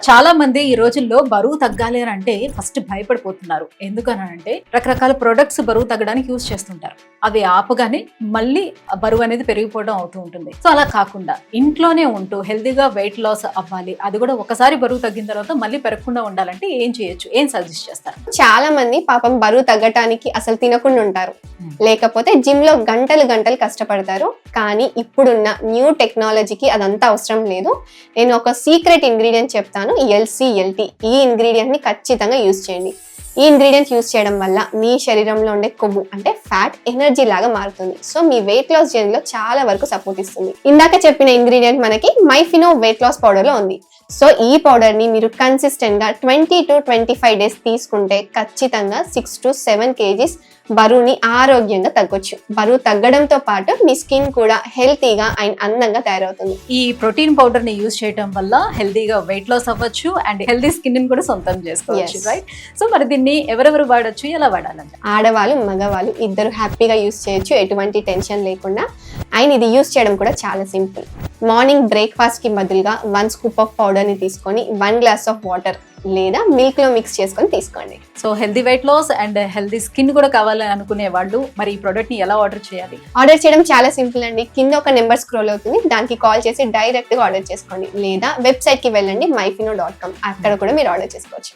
చాలా మంది ఈ రోజుల్లో బరువు తగ్గాలి అని అంటే ఫస్ట్ భయపడిపోతున్నారు. ఎందుకనంటే రకరకాల ప్రొడక్ట్స్ బరువు తగ్గడానికి యూజ్ చేస్తుంటారు. అవి ఆపగానే మళ్ళీ బరువు అనేది పెరిగిపోవడం అవుతూ ఉంటుంది. సో అలా కాకుండా ఇంట్లోనే ఉంటూ హెల్దీగా వెయిట్ లాస్ అవ్వాలి, అది కూడా ఒకసారి బరువు తగ్గిన తర్వాత మళ్ళీ పెరగకుండా ఉండాలంటే ఏం చేయొచ్చు, ఏం సజెస్ట్ చేస్తారు? చాలా మంది పాపం బరువు తగ్గటానికి అసలు తినకుండా ఉంటారు, లేకపోతే జిమ్ లో గంటలు గంటలు కష్టపడతారు. కానీ ఇప్పుడున్న న్యూ టెక్నాలజీకి అదంతా అవసరం లేదు. నేను ఒక సీక్రెట్ ఇంగ్రీడియంట్ చెప్తాను, LCLT. ఈ ఇంగ్రీడియంట్ ని ఖచ్చితంగా యూజ్ చేయండి. ఈ ఇంగ్రీడియంట్ యూజ్ చేయడం వల్ల మీ శరీరంలో ఉండే కొవ్వు అంటే ఫ్యాట్ ఎనర్జీ లాగా మారుతుంది. సో మీ వెయిట్ లాస్ జర్నీలో చాలా వరకు సపోర్ట్ ఇస్తుంది. ఇందాక చెప్పిన ఇంగ్రీడియంట్ మనకి మైఫినో వెయిట్ లాస్ పౌడర్ లో ఉంది. సో ఈ పౌడర్ ని మీరు కన్సిస్టెంట్ గా 20 to 25 డేస్ తీసుకుంటే ఖచ్చితంగా 6 to 7 kgs బరువుని ఆరోగ్యంగా తగ్గొచ్చు. బరువు తగ్గడంతో పాటు మీ స్కిన్ కూడా హెల్తీగా అండ్ అందంగా తయారవుతుంది. ఈ ప్రోటీన్ పౌడర్ ని యూజ్ చేయడం వల్ల హెల్తీగా వెయిట్ లాస్ అవ్వచ్చు అండ్ హెల్తీ స్కిన్ ని కూడా సొంతం చేసుకోవచ్చు, రైట్? సో మరి దీన్ని ఎవరెవరు వాడచ్చు, ఎలా వాడాలంటే? ఆడవాళ్ళు మగవాళ్ళు ఇద్దరు హ్యాపీగా యూజ్ చేయొచ్చు, ఎటువంటి టెన్షన్ లేకుండా. అండ్ ఇది యూజ్ చేయడం కూడా చాలా సింపుల్. మార్నింగ్ బ్రేక్ఫాస్ట్ కి బదులుగా 1 scoop ఆఫ్ పౌడర్ ని తీసుకొని 1 glass ఆఫ్ వాటర్ లేదా మిల్క్ లో మిక్స్ చేసుకొని తీసుకోండి. So healthy weight loss and healthy skin కూడా కావాలని అనుకునే వాళ్ళు మరి ఈ ప్రోడక్ట్ ని ఎలా ఆర్డర్ చేయాలి? ఆర్డర్ చేయడం చాలా సింపుల్ అండి. కింద ఒక నెంబర్ స్క్రోల్ అవుతుంది, దానికి కాల్ చేసి డైరెక్ట్ గా ఆర్డర్ చేసుకోండి. లేదా వెబ్సైట్ కి వెళ్ళండి myfino.com, అక్కడ కూడా మీరు ఆర్డర్ చేసుకోవచ్చు.